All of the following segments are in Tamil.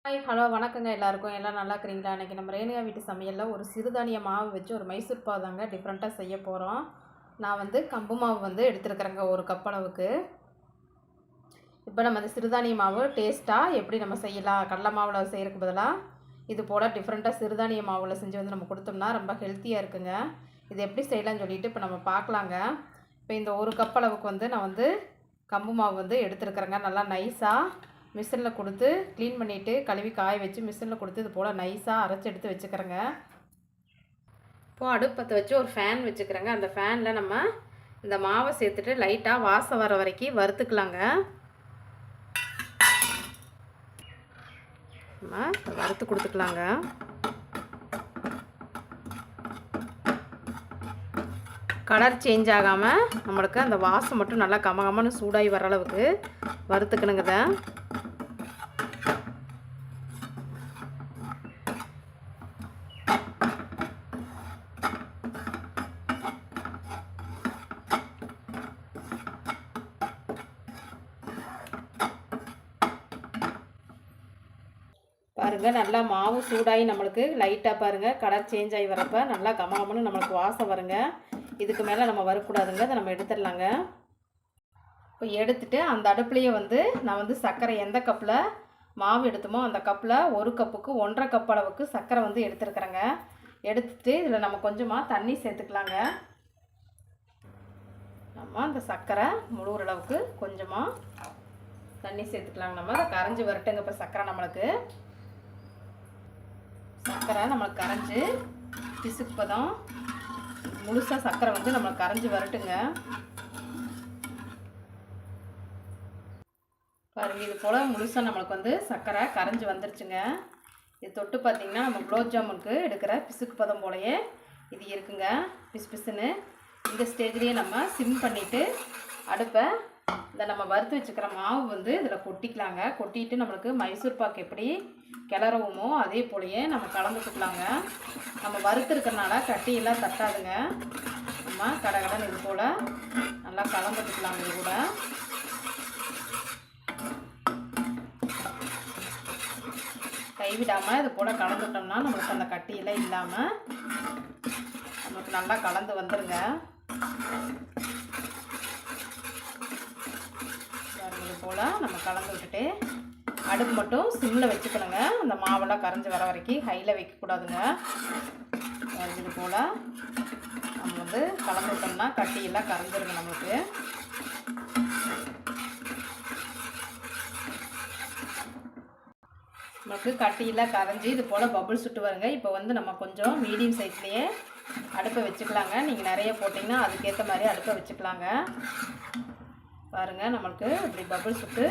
ஹாய் ஹலோ வணக்கங்க எல்லாருக்கும். எல்லாம் நல்லா இருக்கிறீங்களா? இன்றைக்கி நம்ம ரேணுகா வீட்டு சமையலில் ஒரு சிறுதானிய மாவு வச்சு ஒரு மைசூர் பாவு தாங்க டிஃப்ரெண்ட்டாக செய்ய போகிறோம். நான் கம்பு மாவு எடுத்துருக்குறேங்க, ஒரு கப் அளவுக்கு. இப்போ நம்ம அந்த சிறுதானிய மாவு டேஸ்ட்டாக எப்படி நம்ம செய்யலாம், கடலை மாவில் செய்கிறதுக்கு பதிலாக இது போல் டிஃப்ரெண்ட்டாக சிறுதானிய மாவில் செஞ்சு நம்ம கொடுத்தோம்னா ரொம்ப ஹெல்த்தியாக இருக்குங்க. இது எப்படி செய்யலாம்னு சொல்லிட்டு இப்போ நம்ம பார்க்கலாங்க. இப்போ இந்த ஒரு கப் அளவுக்கு நான் கம்பு மாவு எடுத்துருக்குறேங்க. நல்லா நைஸாக மிஷினில் கொடுத்து க்ளீன் பண்ணிவிட்டு கழுவி காய வச்சு மிஷினில் கொடுத்து இது போல் நைஸாக அரைச்சி எடுத்து வச்சுக்கிறேங்க. இப்போது அடுப்பத்தை வச்சு ஒரு ஃபேன் வச்சுக்கிறேங்க. அந்த ஃபேனில் நம்ம இந்த மாவை சேர்த்துட்டு லைட்டாக வாசம் வர வரைக்கும் வறுத்துக்கலாங்க. நம்ம வறுத்து கொடுத்துக்கலாங்க. கலர் சேஞ்ச் ஆகாமல் நம்மளுக்கு அந்த வாசம் மட்டும் நல்லா கமகமன்னு சூடாகி வர அளவுக்கு வறுத்துக்கணுங்க. பாருங்கள், நல்லா மாவு சூடாகி நம்மளுக்கு லைட்டாக பாருங்கள் கலர் சேஞ்ச் ஆகி வரப்போ நல்லா கமகமன்னு நம்மளுக்கு வாசம் வருங்க. இதுக்கு மேலே நம்ம வரக்கூடாதுங்க. அதை நம்ம எடுத்துடலாங்க. இப்போ எடுத்துகிட்டு அந்த அடுப்புலேயே நான் சர்க்கரை எந்த கப்பில் மாவு எடுத்தோமோ அந்த கப்பில் ஒரு கப்புக்கு 1.5 கப் அளவுக்கு சர்க்கரை எடுத்துருக்குறேங்க. எடுத்துகிட்டு இதில் நம்ம கொஞ்சமாக தண்ணி சேர்த்துக்கலாங்க. நம்ம அந்த சர்க்கரை முழுகிற அளவுக்கு கொஞ்சமாக தண்ணி சேர்த்துக்கலாங்க. நம்ம அதை கரைஞ்சி வரட்டுங்க. இப்போ சர்க்கரை நம்மளுக்கு கரைஞ்சி பிசுக்கு பதம் முழுசாக சர்க்கரை நம்மளுக்கு கரைஞ்சி வரட்டுங்க. பாருங்கள், இது போல் முழுசாக நம்மளுக்கு சர்க்கரை கரைஞ்சி வந்துருச்சுங்க. இது தொட்டு பார்த்திங்கன்னா நம்ம குலோப் ஜாமுனுக்கு எடுக்கிற பிசுக்கு பதம் போலயே இது இருக்குங்க, பிசு பிசுன்னு. இந்த ஸ்டேஜ்லேயே நம்ம சிம் பண்ணிவிட்டு அடுப்பை இந்த நம்ம வறுத்து வச்சுக்கிற மாவு இதில் கொட்டிக்கலாங்க. கொட்டிட்டு நம்மளுக்கு மைசூர் பாக்கு எப்படி கிளறவுமோ அதே போலயே நம்ம கலந்துக்கலாங்க. நம்ம வறுத்துருக்கறனால கட்டியெல்லாம் தட்டாதுங்க. நம்ம கடகடன் இது போல் நல்லா கலந்துக்கலாங்க. இது கூட கைவிடாமல் இது போல் கலந்துட்டோம்னா நம்மளுக்கு அந்த கட்டியெல்லாம் இல்லாமல் நமக்கு நல்லா கலந்து வந்துடுங்க. இது போல் நம்ம கலந்து விட்டுட்டு அடுப்பு மட்டும் சிம்மில் வச்சுக்கணுங்க. அந்த மாவெல்லாம் கரைஞ்சி வர வரைக்கும் ஹையில் வைக்கக்கூடாதுங்க. இது போல் நம்ம கலந்து விட்டோம்னா கட்டியெல்லாம் கரைஞ்சிருங்க. நமக்கு கட்டியெல்லாம் கரைஞ்சி இது போல் பபுள் சுட்டு வருங்க. இப்போ நம்ம கொஞ்சம் மீடியம் சைஸ்லேயே அடுப்பை வச்சுக்கலாங்க. நீங்கள் நிறைய போட்டிங்கன்னா அதுக்கேற்ற மாதிரி அடுப்பை வச்சுக்கலாங்க. பாருங்கள், நம்மளுக்கு இப்படி பபுள் சுட்டு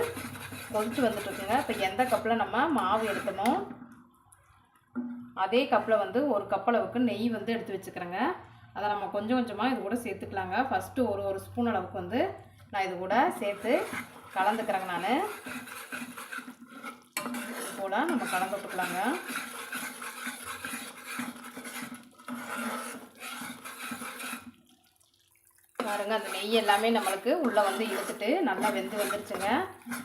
கொதிச்சு வந்துட்டுருக்குங்க. இப்போ எந்த கப்பில் நம்ம மாவு எடுத்தோமோ அதே கப்பில் ஒரு கப் அளவுக்கு நெய் எடுத்து வச்சுக்கிறேங்க. அதை நம்ம கொஞ்சம் கொஞ்சமாக இது கூட சேர்த்துக்கலாங்க. ஃபஸ்ட்டு ஒரு ஸ்பூன் அளவுக்கு நான் இது கூட சேர்த்து கலந்துக்கிறேங்க. நான் இது போல் நம்ம கலந்து விட்டுக்கலாங்க. பாருங்கள், அந்த நெய் எல்லாமே நம்மளுக்கு உள்ளே இழுத்துட்டு நல்லா வெந்து வந்துருச்சுங்க.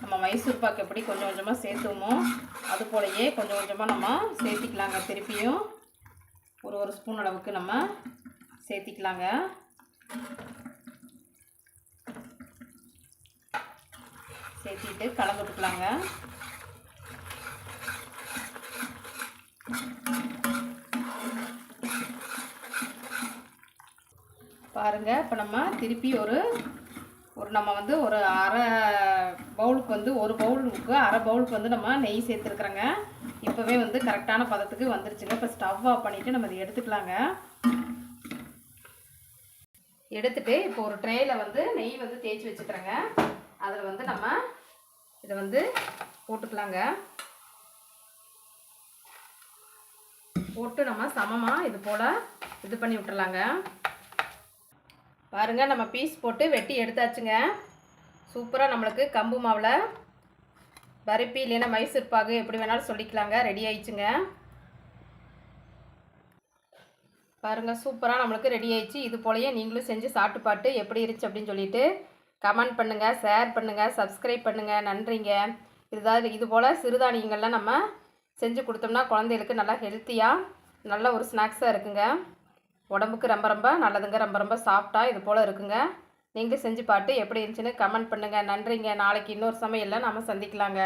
நம்ம மைசூர் பாக்கு எப்படி கொஞ்சம் கொஞ்சமாக சேர்த்துவோமோ அது போலயே கொஞ்சம் கொஞ்சமாக நம்ம சேர்த்திக்கலாங்க. திருப்பியும் ஒரு ஸ்பூன் அளவுக்கு நம்ம சேர்த்திக்கலாங்க. சேர்த்திட்டு கலந்து விட்டுக்கலாங்க. பாருங்கள், இப்போ நம்ம திருப்பி ஒரு நம்ம ஒரு அரை பவுலுக்கு ஒரு பவுலுக்கு அரை பவுலுக்கு நம்ம நெய் சேர்த்துருக்குறோங்க. இப்போவே கரெக்டான பதத்துக்கு வந்துருச்சுங்க. இப்போ ஸ்டவ் ஆஃப் பண்ணிவிட்டு நம்ம இதை எடுத்துக்கலாங்க. எடுத்துகிட்டு இப்போ ஒரு ட்ரேயில் நெய் தேய்ச்சி வச்சுக்கிறேங்க. அதில் நம்ம இதை போட்டுக்கலாங்க. போட்டு நம்ம சமமாக இது போல் இது பண்ணி விட்டுறலாங்க. பாருங்கள், நம்ம பீஸ் போட்டு வெட்டி எடுத்தாச்சுங்க. சூப்பராக நம்மளுக்கு கம்பு மாவில் பருப்பி இல்லைன்னா மைசூர் பாகு எப்படி வேணாலும் சொல்லிக்கலாங்க. ரெடி ஆயிடுச்சுங்க. பாருங்கள், சூப்பராக நம்மளுக்கு ரெடி ஆயிடுச்சு. இது போலயே நீங்களும் செஞ்சு சாப்பிட்டு பாட்டு எப்படி இருந்துச்சு அப்படின்னு சொல்லிட்டு கமெண்ட் பண்ணுங்கள், ஷேர் பண்ணுங்கள், சப்ஸ்கிரைப் பண்ணுங்கள். நன்றிங்க. இது போல் சிறுதானியங்கள்லாம் நம்ம செஞ்சு கொடுத்தோம்னா குழந்தைகளுக்கு நல்லா ஹெல்த்தியாக நல்ல ஒரு ஸ்நாக்ஸாக இருக்குங்க. உடம்புக்கு ரொம்ப ரொம்ப நல்லதுங்க. ரொம்ப ரொம்ப சாஃப்டாக இது போல் இருக்குங்க. நீங்களும் செஞ்சு பார்த்து எப்படி இருந்துச்சுன்னு கமெண்ட் பண்ணுங்கள். நன்றிங்க. நாளைக்கு இன்னொரு சமையலில் நாம் சந்திக்கலாங்க.